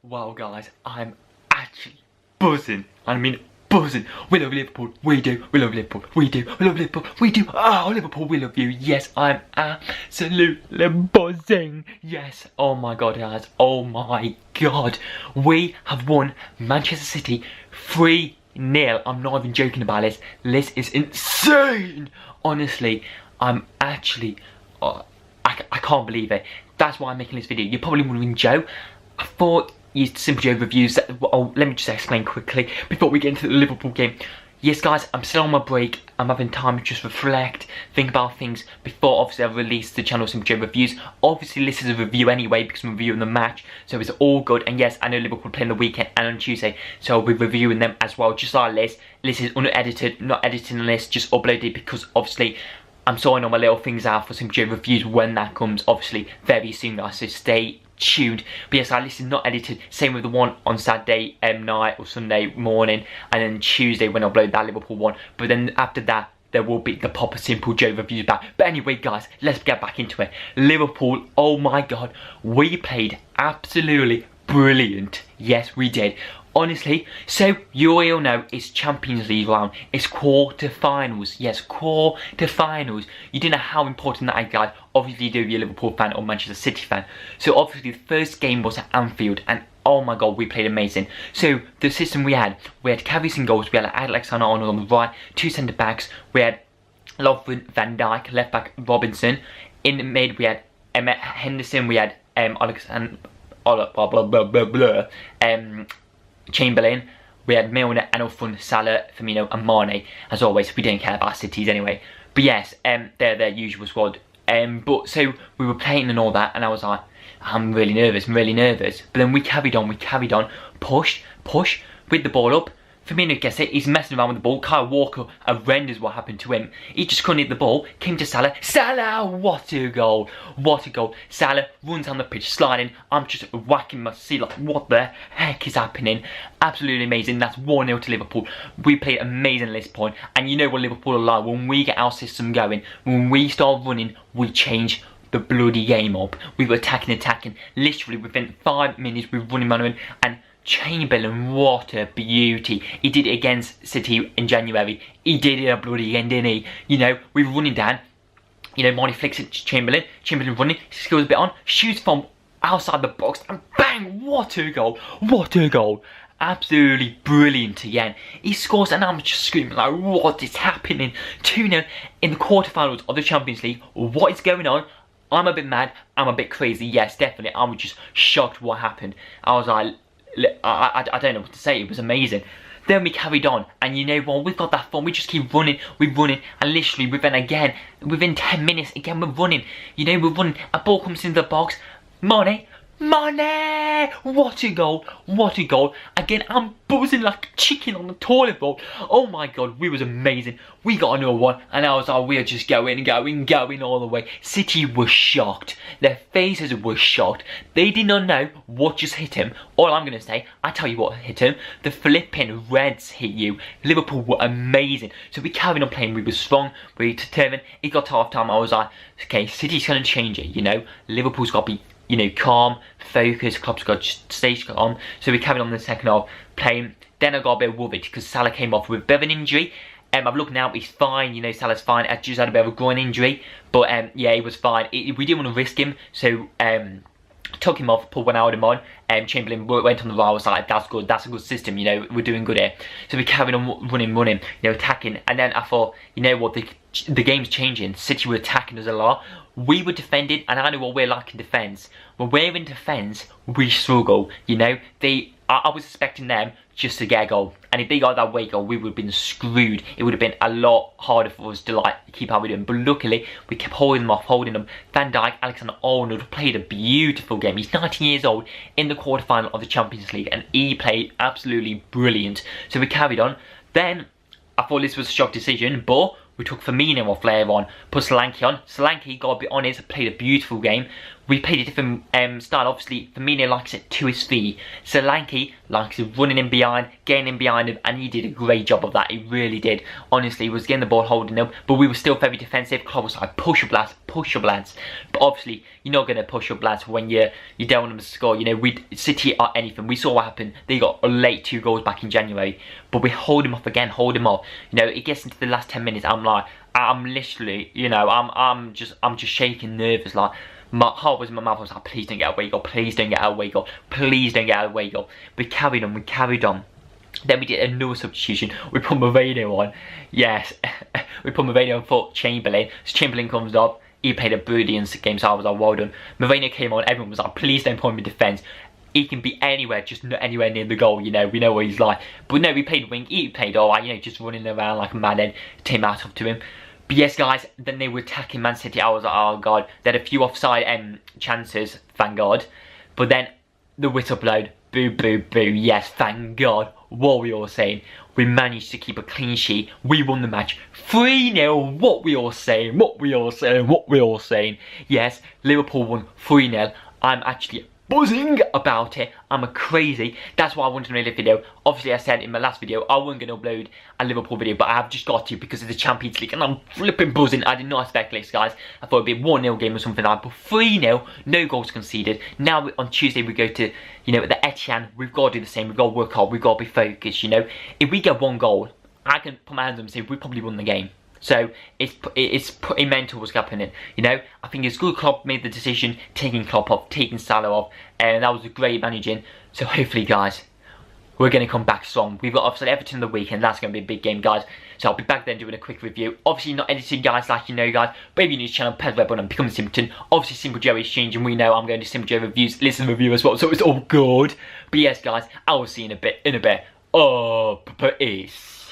Wow guys, I'm actually buzzing. I mean buzzing. We love Liverpool, we do. We love Liverpool, we do. We love Liverpool, we do. Oh, Liverpool, we love you. Yes, I'm absolutely buzzing. Yes, oh my god guys, oh my god. We have won Manchester City 3-0. I'm not even joking about this. This is insane. Honestly, I'm actually, I can't believe it. That's why I'm making this video. You're probably wondering, Joe, I thought you Simple Joe reviews. Oh, let me just explain quickly before we get into the Liverpool game. Yes guys, I'm still on my break. I'm having time to just reflect, think about things before obviously I release the channel Simple Joe reviews. Obviously this is a review anyway because I'm reviewing the match, so it's all good. And yes, I know Liverpool playing the weekend and on Tuesday, so I'll be reviewing them as well, just like this. This is unedited, not editing this, just uploaded because obviously I'm sorting all my little things out for Simple Joe reviews when that comes, obviously very soon guys, so stay tuned. But yes, this is not edited. Same with the one on Saturday night or Sunday morning, and then Tuesday when I upload that Liverpool one. But then after that, there will be the proper Simple Joe reviews back. But anyway guys, let's get back into it. Liverpool, oh my god, we played absolutely brilliant. Yes, we did. Honestly, so you all know it's Champions League round. It's quarter-finals. Yes, quarter-finals. You don't know how important that is, guys. Obviously, you do if you're a Liverpool fan or Manchester City fan. So obviously, the first game was at Anfield, and oh my god, we played amazing. So the system we had Karius in goals. We had Alexander-Arnold on the right, two centre-backs. We had Lovren, Van Dijk, left-back Robinson. In the mid, we had Henderson. We had Alexander, blah, blah, blah, blah, blah. Chamberlain, we had Milner, and up front Salah, Firmino and Mane. As always, we don't care about cities anyway. But yes, they're their usual squad. But so we were playing and all that, and I was like, I'm really nervous. But then we carried on, pushed with the ball up. Firmino gets it, he's messing around with the ball. Kyle Walker horrendous what happened to him. He just couldn't hit the ball, came to Salah. Salah, what a goal. Salah runs down the pitch, sliding. I'm just whacking my seat like, what the heck is happening? Absolutely amazing. That's 1-0 to Liverpool. We played amazing at this point. And you know what Liverpool are like, when we get our system going, when we start running, we change the bloody game up. We were attacking. Literally within 5 minutes, we were running man and Chamberlain, what a beauty. He did it against City in January. He did it a bloody again, didn't he? You know, we were running down. You know, Marnie flicks it to Chamberlain. Chamberlain running, skills a bit on, shoots from outside the box, and bang, what a goal. Absolutely brilliant again. He scores and I'm just screaming like, what is happening? 2-0 in the quarterfinals of the Champions League. What is going on? I'm a bit mad, I'm a bit crazy, yes, definitely. I was just shocked what happened. I was like, I don't know what to say, it was amazing. Then we carried on, and you know what, we've got that fun, we just keep running, and literally within 10 minutes, again we're running. You know, we're running, a ball comes into the box, Mane, what a goal. Again, I'm buzzing like a chicken on the toilet bowl. Oh my god, we was amazing. We got another one, and I was like, we are just going all the way. City was shocked. Their faces were shocked. They did not know what just hit him. All I'm going to say, I tell you what hit him. The flipping Reds hit you. Liverpool were amazing. So we carried on playing. We were strong. We were determined. It got to half time. I was like, okay, City's going to change it, you know. Liverpool's got to be, you know, calm, focus, Klopp's got to stay calm. So we carried on the second half playing. Then I got a bit worried because Salah came off with a bit of an injury. I've looked now, he's fine, you know, Salah's fine. I just had a bit of a groin injury, but yeah, he was fine. We didn't want to risk him, so took him off, put one out of him on. Chamberlain went on the right. I was like, that's good, that's a good system, you know, we're doing good here. So we carried on running, you know, attacking. And then I thought, you know what, the game's changing. City were attacking us a lot. We were defending, and I know what we're like in defence. When we're in defence, we struggle, you know. I was expecting them just to get a goal, and if they got that away goal, we would have been screwed. It would have been a lot harder for us to like keep how we're doing. But luckily, we kept holding them. Van Dijk, Alexander-Arnold played a beautiful game. He's 19 years old in the quarterfinal of the Champions League, and he played absolutely brilliant. So we carried on. Then I thought this was a shock decision, but we took Firmino off later on, put Solanke on. Solanke got a bit on it, played a beautiful game. we played a different style. Obviously, Firmino likes it to his feet. Solanke likes it running in behind, getting in behind him, and he did a great job of that. He really did. Honestly, he was getting the ball, holding him, but we were still very defensive. Klopp was like, push up lads, push up lads. But obviously, you're not going to push up lads when you don't want them to score. You know, City are anything. We saw what happened. They got a late 2 goals back in January, but we hold him off again, hold him off. You know, it gets into the last 10 minutes. I'm literally, you know, I'm just shaking, nervous. Like, my heart was in my mouth. I was like, please don't get away goal, please don't get away goal, please don't get away goal. We carried on. Then we did another substitution. We put Mourinho on. Yes, we put Mourinho on for Chamberlain. So Chamberlain comes up. He played a brilliant game, so I was like, well done. Mourinho came on. Everyone was like, please don't put him in defence. He can be anywhere, just not anywhere near the goal, you know. We know what he's like. But no, we played wing. He played alright, you know, just running around like a madman. Team out up to him. But yes, guys, then they were attacking Man City. I was like, oh god. They had a few offside chances, thank god. But then the whistle blowed. Boo, boo, boo. Yes, thank god. What we all saying? We managed to keep a clean sheet. We won the match 3-0. What we all saying? What we all saying? What we all saying? Yes, Liverpool won 3-0. I'm actually buzzing about it. I'm a crazy. That's why I wanted to make this video. Obviously, I said in my last video I wasn't going to upload a Liverpool video, but I have just got to because of the Champions League, and I'm flipping buzzing. I did not expect this, guys. I thought it'd be a 1-0 game or something like that, but 3-0, no goals conceded. Now on Tuesday we go to, you know, the Etihad. We've got to do the same. We've got to work hard. We've got to be focused. You know, if we get 1 goal, I can put my hands up and say we probably won the game. So it's pretty mental what's happening, you know. I think it's good Klopp made the decision, taking Klopp off, taking Salah off, and that was a great managing. So hopefully, guys, we're going to come back strong. We've got obviously Everton the weekend. That's going to be a big game, guys. So I'll be back then doing a quick review. Obviously not editing, guys, like you know, guys. But if you're new to the channel, press the red button and become a Simpleton. Obviously, Simple Joe is changing. We know I'm going to Simple Joe reviews, listen to review as well. So it's all good. But yes, guys, I will see you in a bit. Oh, peace.